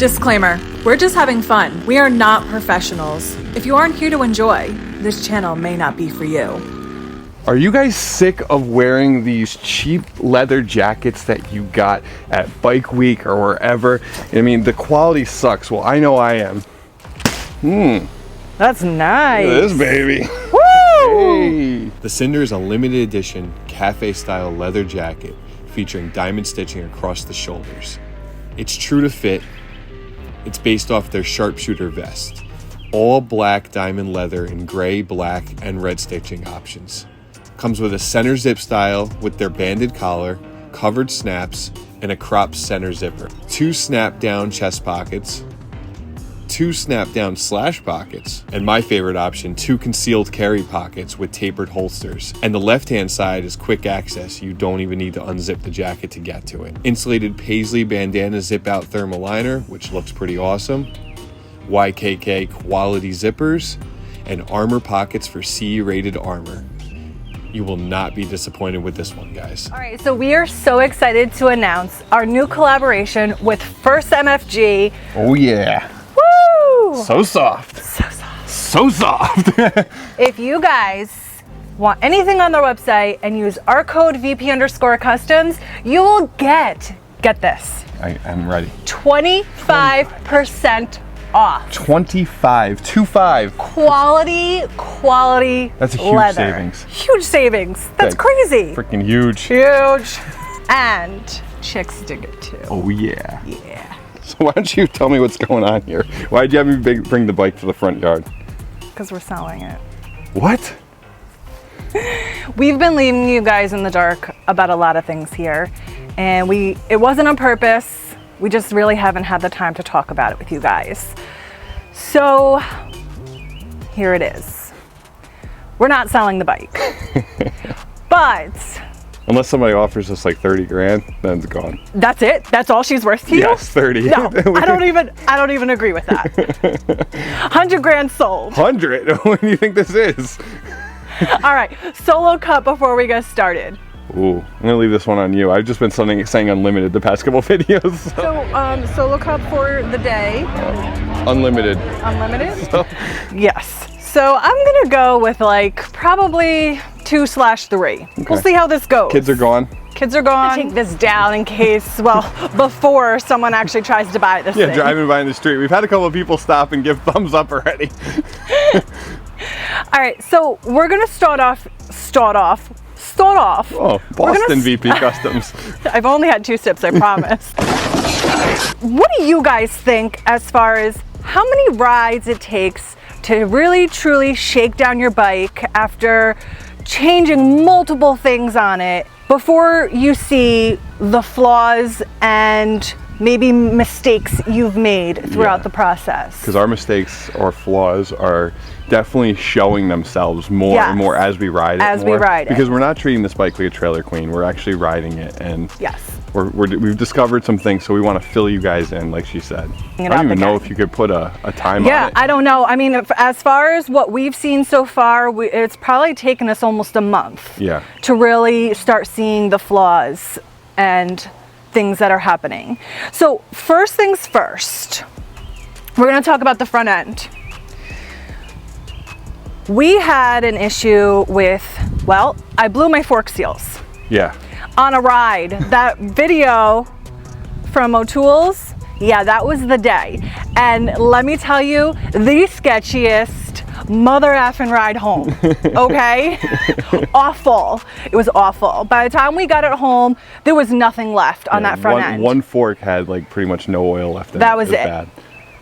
Disclaimer, we're just having fun. We are not professionals. If you aren't here to enjoy, this channel may not be for you. Are you guys sick of wearing these cheap leather jackets that you got at Bike Week or wherever? I mean, the quality sucks. Well, I know I am. That's nice. Look at this baby. Woo! Hey. The Cinder is a limited edition cafe-style leather jacket featuring diamond stitching across the shoulders. It's true to fit. It's based off their sharpshooter vest. All black diamond leather in gray, black, and red stitching options. Comes with a center zip style with their banded collar, covered snaps, and a cropped center zipper. 2 snap-down chest pockets, 2 snap-down slash pockets, and my favorite option, 2 concealed carry pockets with tapered holsters. And the left-hand side is quick access. You don't even need to unzip the jacket to get to it. Insulated paisley bandana zip-out thermal liner, which looks pretty awesome. YKK quality zippers, and armor pockets for CE-rated armor. You will not be disappointed with this one, guys. All right, so we are so excited to announce our new collaboration with First MFG. Oh yeah. Woo! So soft. So soft. So soft. If you guys want anything on their website and use our code VP_customs, you will get this. I'm ready. 25% off. 25. Quality That's a huge leather. savings. Huge savings. That's crazy. Freaking huge. Huge. And chicks dig it too. Oh yeah. Yeah. So why don't you tell me what's going on here? Why'd you have me bring the bike to the front yard? Because we're selling it. What? We've been leaving you guys in the dark about a lot of things here, and it wasn't on purpose. We just really haven't had the time to talk about it with you guys. So here it is. We're not selling the bike, but Unless somebody offers us like 30 grand, then it's gone. that's it. That's all she's worth to you? Yes, 30. No, I don't even agree with that. 100 grand sold. 100? What do you think this is? All right, solo cut before we get started. Ooh, I'm gonna leave this one on you. I've just been saying unlimited the past couple videos. So, solo cup for the day. Unlimited. Unlimited? Yes. So I'm gonna go with like probably 2/3. Okay. We'll see how this goes. Kids are gone. Kids are gone. Take this down in case, well, before someone actually tries to buy this thing. Yeah, driving by in the street. We've had a couple of people stop and give thumbs up already. All right, so we're gonna start off. Oh, Boston VP Customs. I've only had 2 sips, I promise. What do you guys think as far as how many rides it takes to really truly shake down your bike after changing multiple things on it before you see the flaws and maybe mistakes you've made throughout the process? Because our mistakes or flaws are definitely showing themselves more and more as we ride it. Because we're not treating this bike like a trailer queen. We're actually riding it, and we've discovered some things, so we want to fill you guys in, like she said. I don't even know if you could put a time on it. Yeah, I don't know. I mean, as far as what we've seen so far, it's probably taken us almost a month to really start seeing the flaws and things that are happening. So first things first, we're going to talk about the front end. We had an issue with, well, I blew my fork seals. Yeah. On a ride. That video from O'Toole's, yeah, that was the day. And let me tell you, the sketchiest mother effing ride home, okay? Awful. It was awful. By the time we got it home, there was nothing left on that front end. One fork had like pretty much no oil left in it. That was it. Bad.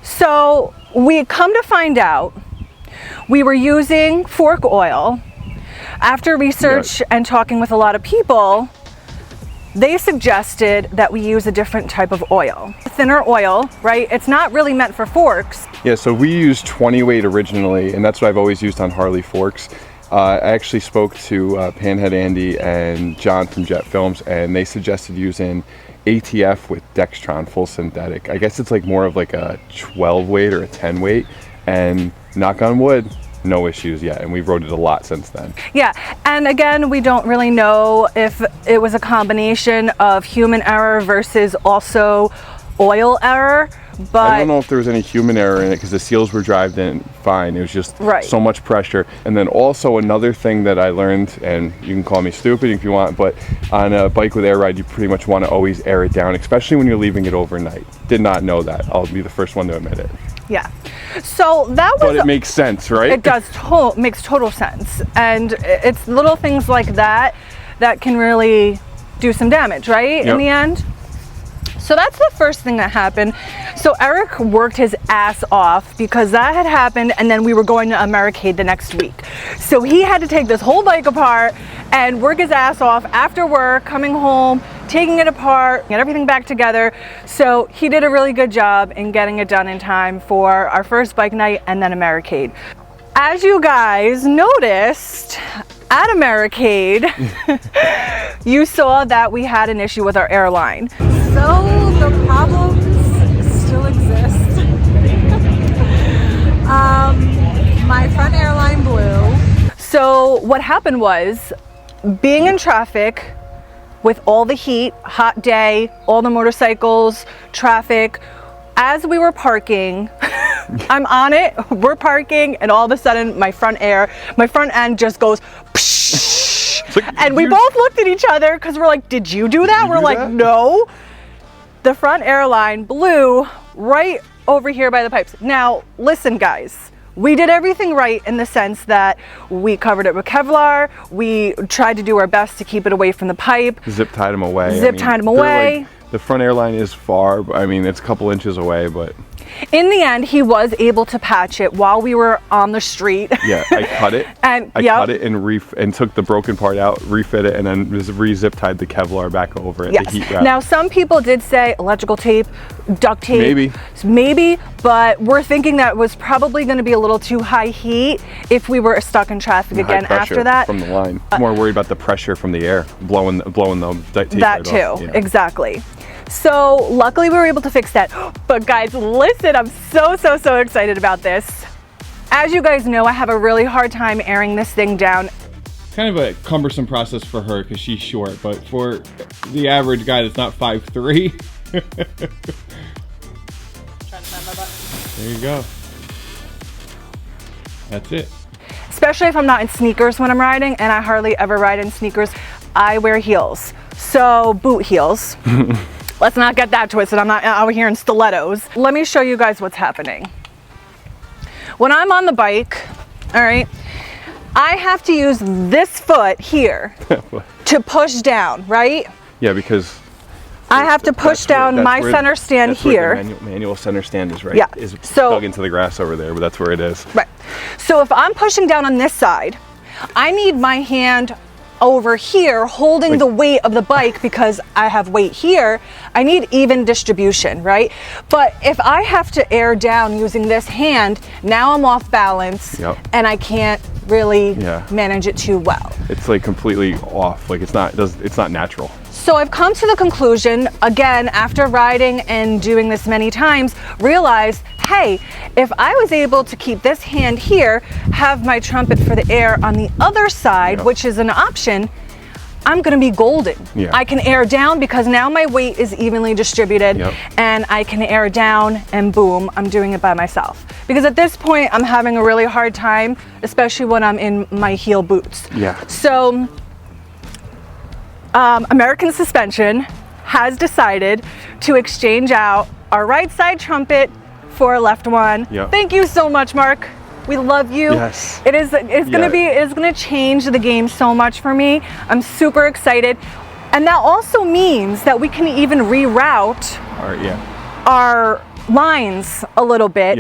So we come to find out, we were using fork oil. After research and talking with a lot of people, they suggested that we use a different type of oil. Thinner oil, right? It's not really meant for forks. Yeah, so we used 20 weight originally, and that's what I've always used on Harley forks. I actually spoke to Panhead Andy and John from Jet Films, and they suggested using ATF with Dextron full synthetic. I guess it's like more of like a 12 weight or a 10 weight, and knock on wood, no issues yet, and we've rode it a lot since then. Yeah, and again, we don't really know if it was a combination of human error versus also oil error, but I don't know if there was any human error in it because the seals were driven in fine. It was just so much pressure. And then also another thing that I learned, and you can call me stupid if you want, but on a bike with air ride, you pretty much want to always air it down, especially when you're leaving it overnight. Did not know that. I'll be the first one to admit it. yeah. So that was. But it makes sense, right? It does. Makes total sense, and it's little things like that that can really do some damage, right? In the end. So that's the first thing that happened. So Eric worked his ass off because that had happened, and then we were going to Americade the next week. So he had to take this whole bike apart and work his ass off after work, coming home, taking it apart, get everything back together. So he did a really good job in getting it done in time for our first bike night and then Americade. As you guys noticed, at Americade, you saw that we had an issue with our airline. So the problems still exist. My front airline blew. So what happened was, being in traffic with all the heat, hot day, all the motorcycles, traffic, as we were parking, I'm on it, we're parking, and all of a sudden my front end just goes psh, like, and we both looked at each other because we're like, did you do that? We're like, no. The front airline blew right over here by the pipes. Now, listen guys, we did everything right in the sense that we covered it with Kevlar. We tried to do our best to keep it away from the pipe. Zip tied them away. Tied them away. The front airline is far, I mean, it's a couple inches away, but... In the end, he was able to patch it while we were on the street. Yeah, I cut it. And I cut it and took the broken part out, refit it, and then just re-zip tied the Kevlar back over it, the heat wrap. Now, some people did say electrical tape, duct tape. Maybe, but we're thinking that was probably going to be a little too high heat if we were stuck in traffic again after that. From the line. More worried about the pressure from the air, blowing the tape that too, off. Yeah. Exactly. So luckily we were able to fix that. But guys, listen, I'm so excited about this. As you guys know, I have a really hard time airing this thing down. Kind of a cumbersome process for her because she's short, but for the average guy that's not 5'3". There you go. That's it. Especially if I'm not in sneakers when I'm riding, and I hardly ever ride in sneakers. I wear heels, so boot heels. Let's not get that twisted. I'm not out here in stilettos. Let me show you guys what's happening. When I'm on the bike, all right, I have to use this foot here to push down, right? Yeah, because I have to push down my center stand here. The manual center stand is right. Yeah. Is so, dug into the grass over there, but that's where it is. Right. So if I'm pushing down on this side, I need my hand over here holding the weight of the bike because I have weight here. I need even distribution, right? But if I have to air down using this hand, now I'm off balance and I can't really manage it too well. It's like completely off. Like it's not natural. So I've come to the conclusion, again, after riding and doing this many times, realized, hey, if I was able to keep this hand here, have my trumpet for the air on the other side, which is an option, I'm gonna be golden. Yeah. I can air down because now my weight is evenly distributed and I can air down and boom, I'm doing it by myself. Because at this point, I'm having a really hard time, especially when I'm in my heel boots. Yeah. So, American Suspension has decided to exchange out our right side trumpet for a left one. Thank you so much, Mark. We love you. Yes. It's gonna change the game so much for me. I'm super excited. And that also means that we can even reroute our lines a little bit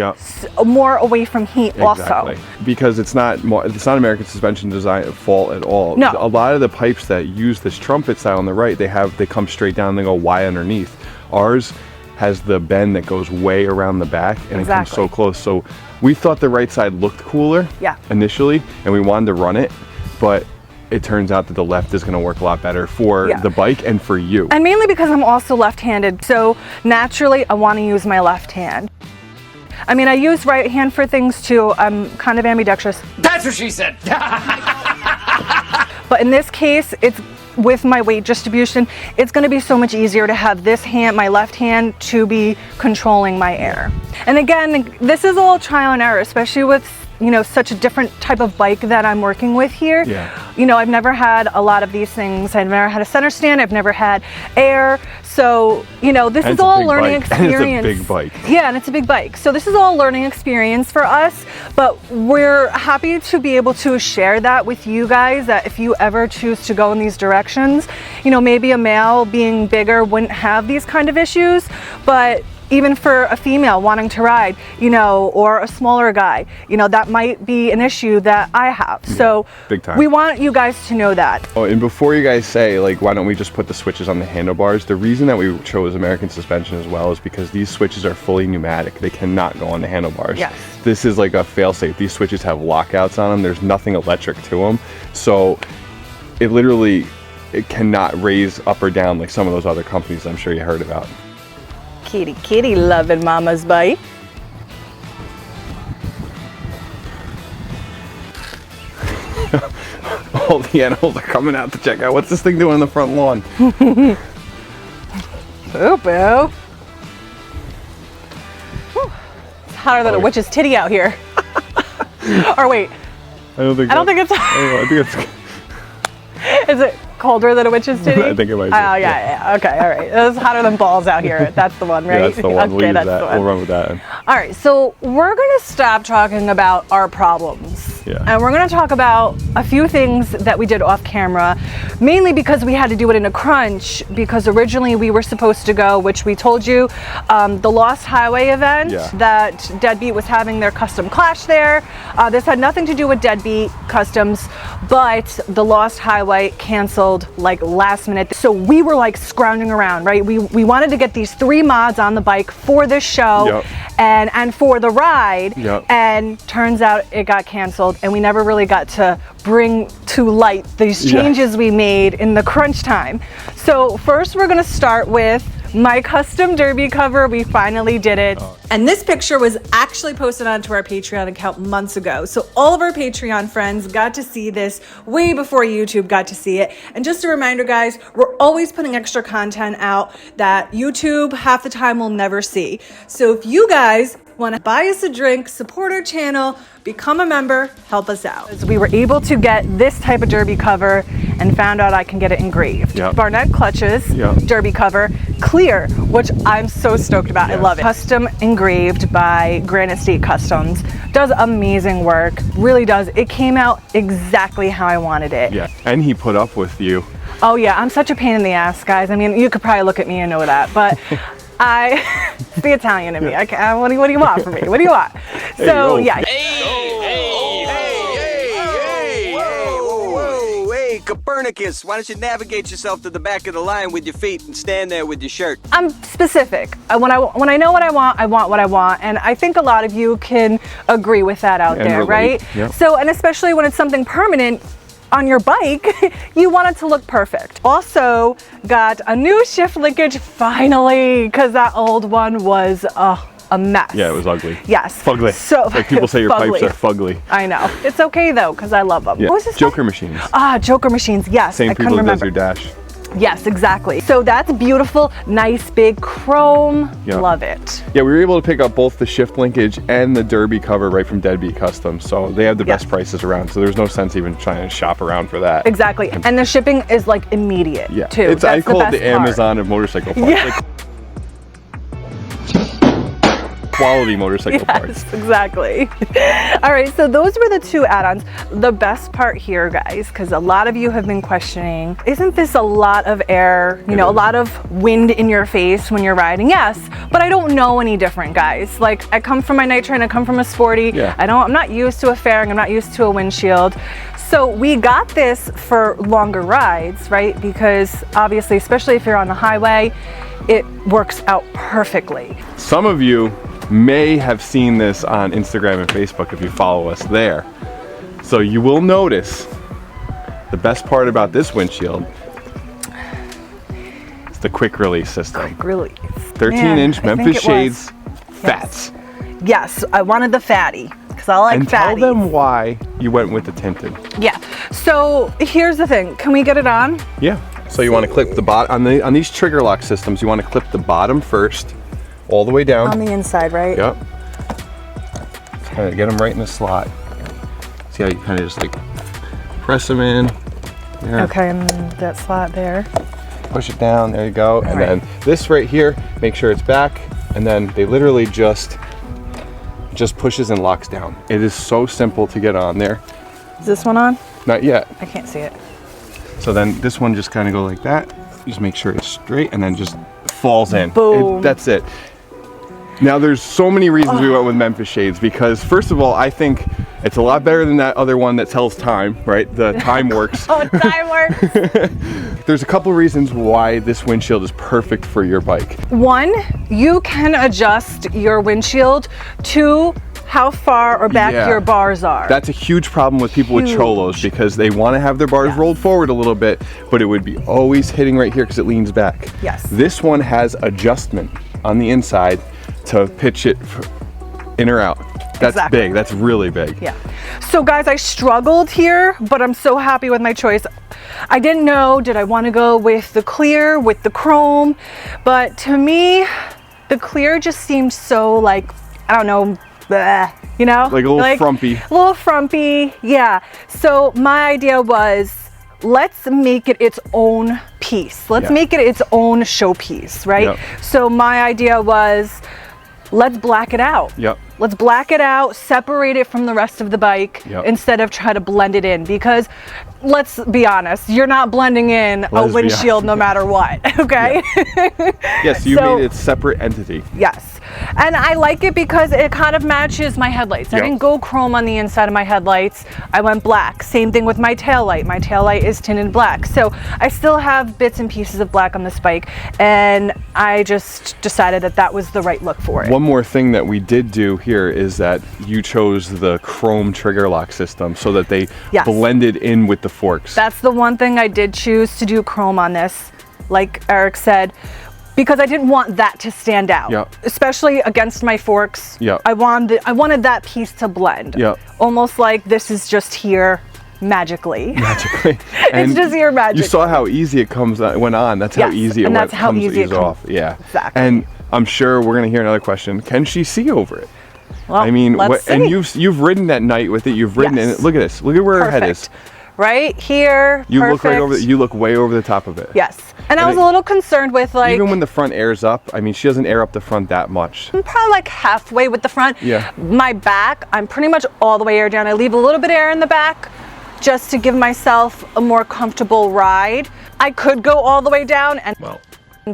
more away from heat also. Because it's not American Suspension design fault at all. No. A lot of the pipes that use this trumpet style on the right, they come straight down, they go wide underneath. Ours has the bend that goes way around the back and it comes so close. So we thought the right side looked cooler initially and we wanted to run it, but it turns out that the left is going to work a lot better for the bike and for you. And mainly because I'm also left-handed, so naturally I want to use my left hand. I mean, I use right hand for things too. I'm kind of ambidextrous. That's what she said. But in this case, it's with my weight distribution, it's going to be so much easier to have this hand, my left hand, to be controlling my air. And again, this is all trial and error, especially with, you know, such a different type of bike that I'm working with here. Yeah. You know, I've never had a lot of these things. I've never had a center stand. I've never had air. So, you know, this is all learning experience. And it's a big bike. Yeah, and it's a big bike. So this is all learning experience for us, but we're happy to be able to share that with you guys, that if you ever choose to go in these directions, you know, maybe a male being bigger wouldn't have these kind of issues, but even for a female wanting to ride, you know, or a smaller guy, you know, that might be an issue that I have. Yeah, so big time. We want you guys to know that. Oh, and before you guys say, like, why don't we just put the switches on the handlebars? The reason that we chose American suspension as well is because these switches are fully pneumatic. They cannot go on the handlebars. Yes. This is like a fail-safe. These switches have lockouts on them. There's nothing electric to them. So it literally, it cannot raise up or down like some of those other companies I'm sure you heard about. Kitty, kitty, loving mama's bike. All the animals are coming out to check out. What's this thing doing on the front lawn? Boo boo. It's hotter than a witch's titty out here. Or wait, I don't think it's. I think it's. Is it colder than a witch's titty? I think it might be. Oh, yeah. Okay, all right. It's hotter than balls out here. That's the one, right? Yeah, that's the one. Okay, We'll use that's that. the one. We'll run with that. All right, so we're going to stop talking about our problems. Yeah. And we're going to talk about a few things that we did off camera, mainly because we had to do it in a crunch, because originally we were supposed to go, which we told you, the Lost Highway event that Deadbeat was having their custom clash there. This had nothing to do with Deadbeat Customs, but the Lost Highway canceled like last minute. So we were like scrounging around, right? We wanted to get these 3 mods on the bike for this show and for the ride, and turns out it got canceled, and we never really got to bring to light these changes we made in the crunch time. So first we're gonna start with my custom derby cover. We finally did it. And this picture was actually posted onto our Patreon account months ago. So all of our Patreon friends got to see this way before YouTube got to see it. And just a reminder, guys, we're always putting extra content out that YouTube half the time will never see. So if you guys want to buy us a drink, support our channel, become a member, help us out. We were able to get this type of derby cover and found out I can get it engraved. Barnett clutches, derby cover, clear, which I'm so stoked about. I love it. Custom engraved by Deadbeat Customs. Does amazing work, really does. It came out exactly how I wanted it. Yeah, and he put up with you. Oh yeah, I'm such a pain in the ass, guys. I mean, you could probably look at me and know that, but it's the Italian in me. What do you want from me? What do you want? So yeah. Hey, Copernicus, why don't you navigate yourself to the back of the line with your feet and stand there with your shirt? I'm specific. When I know what I want what I want, and I think a lot of you can agree with that out there, right? So, and especially when it's something permanent on your bike, you want it to look perfect. Also got a new shift linkage finally, because that old one was a mess. Yeah, it was ugly. Yes. Fugly. So like people say your pipes are fugly. I know. It's okay though, because I love them. Yeah. What was this Joker machines. Joker machines. Yes. Same I people couldn't who does remember. your dash. Yes, exactly. So that's beautiful, nice big chrome. Love it. Yeah, we were able to pick up both the shift linkage and the derby cover right from Deadbeat Customs. So they have the best prices around. So there's no sense even trying to shop around for that. Exactly. And the shipping is like immediate too. I call it the Amazon of motorcycle parts. Like, quality motorcycle parts. Exactly. All right, so those were the 2 add-ons. The best part here, guys, because a lot of you have been questioning, isn't this a lot of air, you know, a lot of wind in your face when you're riding? Yes, but I don't know any different, guys. Like, I come from my night train, I come from a sporty. I'm not used to a fairing, I'm not used to a windshield. So we got this for longer rides, right? Because obviously, especially if you're on the highway, it works out perfectly. Some of you may have seen this on Instagram and Facebook if you follow us there. So you will notice the best part about this windshield is the quick release system. Quick release. 13-inch Memphis Shades Fats. Yes, I wanted the fatty because Yes, I like And tell fatties. them why you went with the tinted. Yeah. So here's the thing. Can we get it on? Yeah. So you want to clip the bottom on these trigger lock systems. You want to clip the bottom first, all the way down. On the inside, right? Yep. Kind of get them right in the slot. See how you kind of just like press them in. There. Okay, and that slot there. Push it down. There you go. And then this right here, make sure it's back. And then they literally just pushes and locks down. It is so simple to get on there. Is this one on? Not yet. I can't see it. So then this one just kind of go like that. Just make sure it's straight and then just falls in. Boom. That's it. Now there's so many reasons we went with Memphis Shades, because first of all, I think it's a lot better than that other one that tells time, right? The time works. Oh, time works. There's a couple reasons why this windshield is perfect for your bike. One, you can adjust your windshield to how far or back your bars are. That's a huge problem with people with Cholos, because they want to have their bars rolled forward a little bit, but it would be always hitting right here because it leans back. Yes. This one has adjustment on the inside to pitch it in or out. That's big. That's really big. Yeah. So guys, I struggled here, but I'm so happy with my choice. I didn't know, did I want to go with the clear, with the chrome? But to me, the clear just seemed so like, I don't know, bleh, you know? Like a little frumpy. A little frumpy, yeah. So my idea was, let's make it its own piece. Let's make it its own showpiece, right? Yep. So my idea was, let's black it out. Yep. Let's black it out, separate it from the rest of the bike instead of try to blend it in, because let's be honest, you're not blending in a windshield no matter what, okay? Yes, you made it a separate entity. Yes. And I like it because it kind of matches my headlights. I didn't go chrome on the inside of my headlights. I went black. Same thing with my taillight. My taillight is tinted black. So I still have bits and pieces of black on this bike, and I just decided that that was the right look for it. One more thing that we did do here is that you chose the chrome trigger lock system so that they blended in with the forks. That's the one thing I did choose to do chrome on this, like Eric said, because I didn't want that to stand out, especially against my forks. I wanted that piece to blend. Almost like this is just here magically. And it's just here magically. You saw how easy it went on. That's how easy it went. How easy it comes off. Yeah. Exactly. And I'm sure we're gonna hear another question. Can she see over it? Well, I mean, let's see. and you've ridden that night with it. You've ridden in it. Look at this. Look at where her head is. Right here. You look right over. You look way over the top of it. Yes. And I was a little concerned with like, even when the front airs up, I mean, she doesn't air up the front that much. I'm probably like halfway with the front. Yeah. My back, I'm pretty much all the way air down. I leave a little bit of air in the back just to give myself a more comfortable ride. I could go all the way down and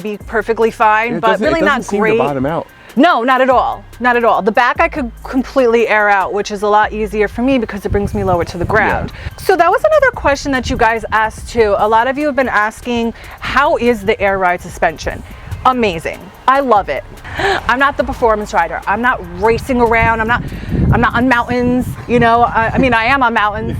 be perfectly fine, but really not seem great. To bottom out. No, not at all. Not at all. The back I could completely air out, which is a lot easier for me because it brings me lower to the ground. So that was another question that you guys asked too. A lot of you have been asking, how is the air ride suspension? Amazing. I love it. I'm not the performance rider. I'm not racing around. I'm not on mountains, you know. I mean, I am on mountains.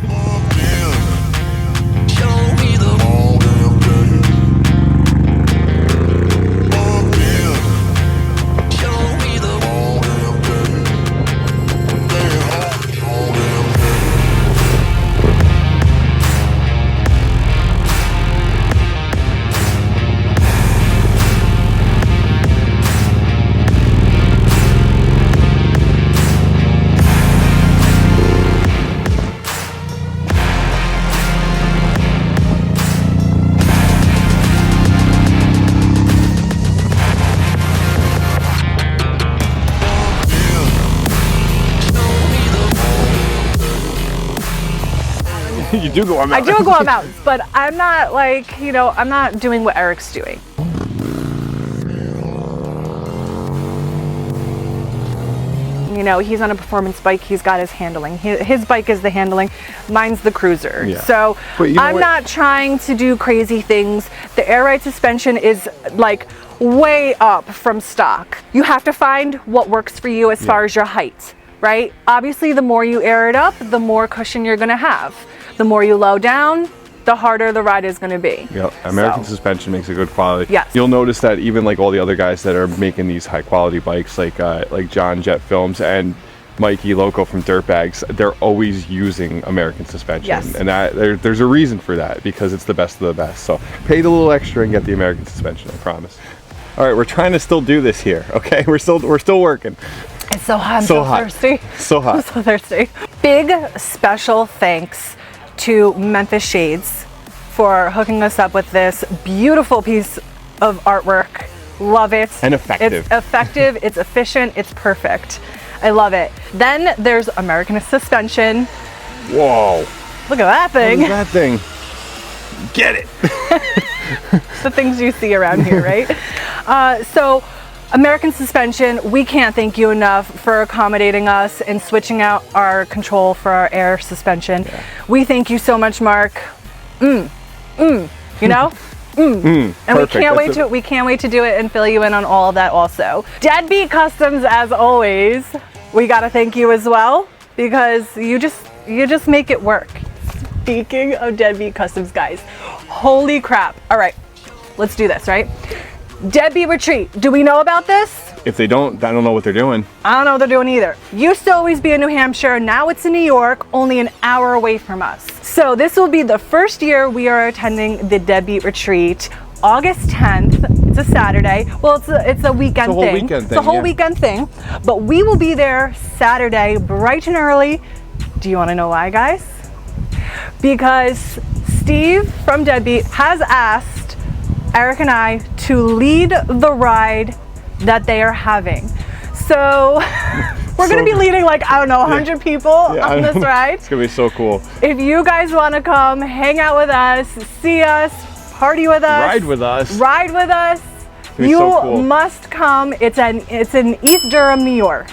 You do go on mountains. I do go on mountains, but I'm not like, you know, I'm not doing what Eric's doing. You know, he's on a performance bike, he's got his handling. His bike is the handling, mine's the cruiser. Yeah. So You know I'm not trying to do crazy things. The air ride suspension is like way up from stock. You have to find what works for you as far as your height, right? Obviously, the more you air it up, the more cushion you're gonna have. The more you low down, the harder the ride is going to be. Yep, American suspension makes a good quality. Yes. You'll notice that even like all the other guys that are making these high quality bikes, like John Jet Films and Mikey, Loco from Dirtbags, they're always using American suspension. Yes. And there's a reason for that, because it's the best of the best. So pay the little extra and get the American suspension, I promise. All right, we're trying to still do this here, okay? We're still working. It's so hot. I'm so thirsty. So hot. I'm so thirsty. Big special thanks to Memphis Shades for hooking us up with this beautiful piece of artwork. Love it. And effective. It's effective, it's efficient, it's perfect. I love it. Then there's American suspension. Whoa. Look at that thing. What is that thing? Get it. The things you see around here, right? So American suspension, we can't thank you enough for accommodating us and switching out our control for our air suspension. Yeah. We thank you so much, Mark. You know? And Perfect. we can't wait to do it and fill you in on all of that also. Deadbeat Customs, as always, we gotta thank you as well, because you just make it work. Speaking of Deadbeat Customs, guys, holy crap. All right, let's do this, right? Deadbeat Retreat, do we know about this? If they don't, I don't know what they're doing. I don't know what they're doing either. Used to always be in New Hampshire, now it's in New York, only an hour away from us. So this will be the first year we are attending the Deadbeat Retreat, August 10th. It's a Saturday. Well, it's a weekend thing. It's a whole weekend thing. But we will be there Saturday, bright and early. Do you want to know why, guys? Because Steve from Deadbeat has asked Eric and I to lead the ride that they are having. So we're going to be leading, like, I don't know, 100 people on this ride. It's going to be so cool. If you guys want to come, hang out with us, see us, party with us, ride with us, you so cool. must come. It's in East Durham, New York.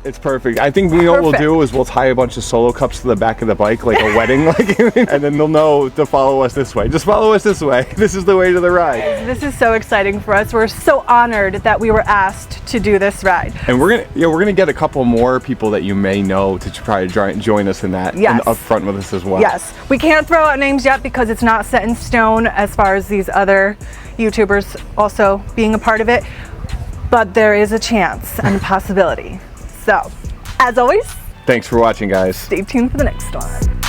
It's perfect. I think we know what we'll do is we'll tie a bunch of Solo cups to the back of the bike like a wedding, and then they'll know to follow us this way. Just follow us this way. This is the way to the ride. This is so exciting for us. We're so honored that we were asked to do this ride. And we're gonna get a couple more people that you may know to try to join us in that, and up front with us as well. Yes, we can't throw out names yet because it's not set in stone as far as these other YouTubers also being a part of it, but there is a chance and a possibility. So, as always, thanks for watching, guys. Stay tuned for the next one.